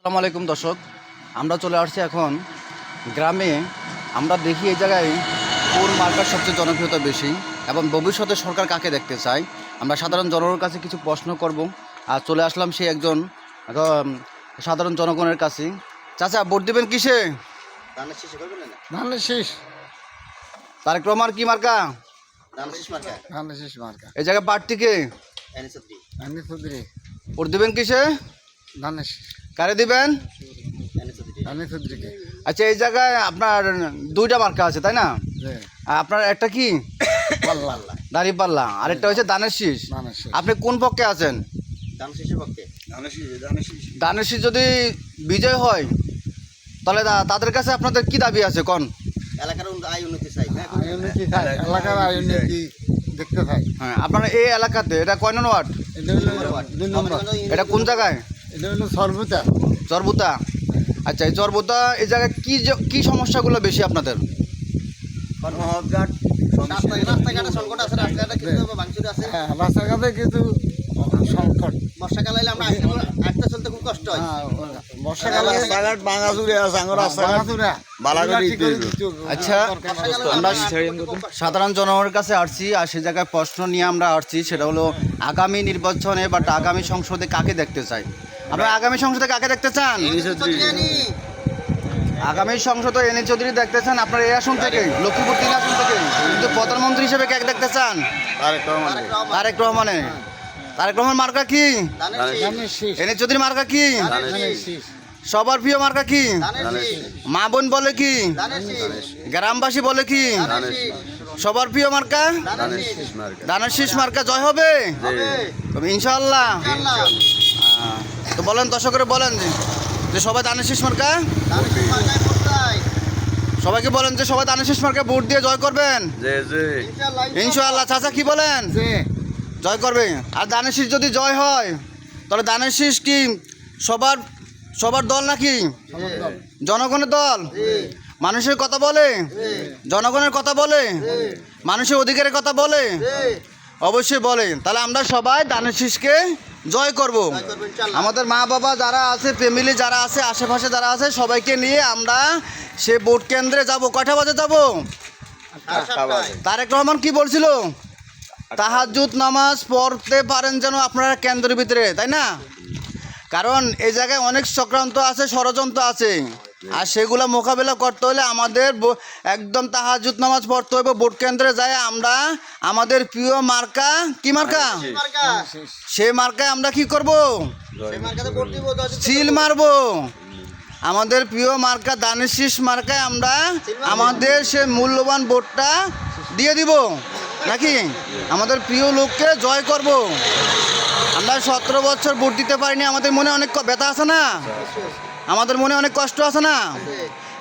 আসসালামু আলাইকুম দর্শক, আমরা চলে আসছি এখন গ্রামে। আমরা দেখি এই জায়গায় কোন মার্কার সবচেয়ে জনপ্রিয়তা বেশি এবং ভবিষ্যতে সরকার কাকে দেখতে চায়। আমরা সাধারণ জনগণের কাছে কিছু প্রশ্ন করব। আর চলে আসলাম সেই একজন সাধারণ জনগণের কাছে। চাচা, ভোট দিবেন কিসে? ধানের শীষ। তারেক রহমান কি মার্কা? ধানের শীষ মার্কা। এই জায়গায় প্রার্থীকে ভোট দিবেন কিসে? ধানের শীষ। কারে দিবেন? আচ্ছা, এই জায়গায় আপনার দুইটা মার্কা আছে তাই না? আপনার একটা কি দাঁড়িপাল্লা, আরেকটা হচ্ছে ধানের শীষ। আপনি কোন পক্ষে আছেন? ধানের শীষ যদি বিজয় হয় তাহলে তাদের কাছে আপনাদের কি দাবি আছে কোন? এলাকার আয় উন্নতি চাই, এলাকার আয় উন্নতি দেখতে চাই। হ্যাঁ, আপনারা এই এলাকাতে এটা কয় নম্বর ওয়ার্ড? এটা কোন জায়গায়? এটা হলো সর্বতা। চরবুতা। আচ্ছা, এই চরবুতা এই জায়গায় কি সমস্যাগুলো বেশি আপনাদের? রাস্তাঘাটে কিছু সংকট। বর্ষাকালে আমরা আসতে চলতে খুব কষ্ট হয়। বর্ষাকালে রাস্তাঘাট ভাঙাচুরে আছে। আচ্ছা, আমরা সাধারণ জনগণের কাছে আসছি, আর সে জায়গায় প্রশ্ন নিয়ে আমরা আসছি, সেটা হলো আগামী নির্বাচনে বা আগামী সংসদে কাকে দেখতে চাই? আপনারা আগামী সংসদে কাকে দেখতে চান? আগামী সংসদে এনি চৌধুরী দেখতে চান আপনার এই আসন থেকে, লক্ষ্মীপুর 3 আসন থেকে। কিন্তু প্রধানমন্ত্রী হিসেবে কাকে দেখতে চান? তারেক রহমানের। তারেক রহমান মার্কা কি? এনি চৌধুরী মার্কা কি? সবার প্রিয় মার্কা কি? মা বোন বলে কি? গ্রামবাসী বলে কি? সবার প্রিয় মার্কা ধানের শীষ মার্কা। জয় হবে ইনশাআল্লাহ। তো বলেন, দর্শকরা বলেন যে সবাই ধানের শীষ মার্কা, সবাইকে বলেন যে সবাই ধানের শীষ মার্কা ভোট দিয়ে জয় করবেন ইনশাআল্লাহ। চাচা কি বলেন? জয় করবে। আর ধানের শীষ যদি জয় হয় তাহলে ধানের শীষ কি সবার দল নাকি জনগণের দল? মানুষের কথা বলে, জনগণের কথা বলে, মানুষের অধিকারের কথা বলে, অবশ্যই বলে। তাহলে আমরা সবাই ধানের শীষকে জয় করব। আমাদের মা বাবা যারা আছে, ফ্যামিলি যারা আছে, আশেপাশে যারা আছে, সবাইকে নিয়ে আমরা সে ভোট কেন্দ্রে যাব। কয়টা বাজে যাব? তারেক রহমান কি বলছিল? তাহাজ্জুদ নামাজ পড়তে পারেন যেন আপনারা কেন্দ্রের ভিতরে, তাই না? কারণ এই জায়গায় অনেক চক্রান্ত আছে, ষড়যন্ত্র আছে, আর সেগুলো মোকাবেলা করতে হলে আমাদের একদম তাহাজ্জুদ নামাজ পড়তে হবে। ভোট কেন্দ্রে যায় আমরা আমাদের প্রিয় মার্কা কি মার্কা? সে মার্কায় আমরা কি করব? সিল মারব। আমাদের প্রিয় মার্কা ধানের শীষ মার্কায় আমরা আমাদের সে মূল্যবান ভোটটা দিয়ে দিব নাকি? আমাদের প্রিয় লোককে জয় করব। আমরা 17 বছর ভোট দিতে পারিনি, আমাদের মনে অনেক ব্যথা আছে না? আমাদের মনে অনেক কষ্ট আছে না?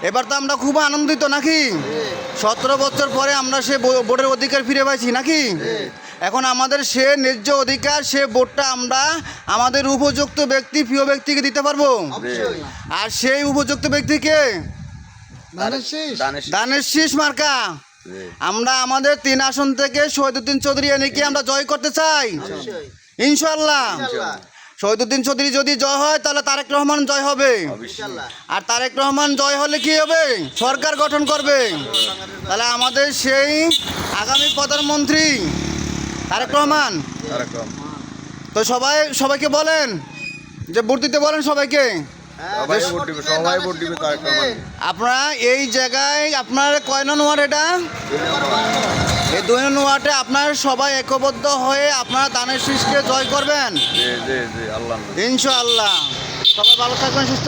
এবার তো আমরা খুব আনন্দিত নাকি? 17 বছর পরে আমরা সে ভোটের অধিকার ফিরে পাইছি নাকি? এখন আমাদের সে ন্যায্য অধিকার, সে ভোটটা আমরা আমাদের উপযুক্ত ব্যক্তি, প্রিয় ব্যক্তিকে দিতে পারবো। আর সেই উপযুক্ত ব্যক্তিকে ধানের শীষ মার্কা। আমরা আমাদের 3 আসন থেকে শহীদুদ্দিন চৌধুরী এনেকে আমরা জয় করতে চাই ইনশাআল্লাহ। শহীদুদ্দিন চৌধুরী যদি জয় হয় তাহলে তারেক রহমান জয় হবে। আর তারেক রহমান জয় হলে কি হবে? সরকার গঠন করবে। তাহলে আমাদের সেই আগামী প্রধানমন্ত্রী তারেক রহমান। তো সবাইকে বলেন যে ভোট দিতে বলেন সবাইকে। আপনারা এই জায়গায় আপনার কয় নং ওয়ার্ড? এটা এই 2 নং ওয়ার্ডে আপনার সবাই ঐক্যবদ্ধ হয়ে আপনারা ধানের শীষকে জয় করবেন ইনশাআল্লাহ। সবাই ভালো থাকবেন, সুস্থ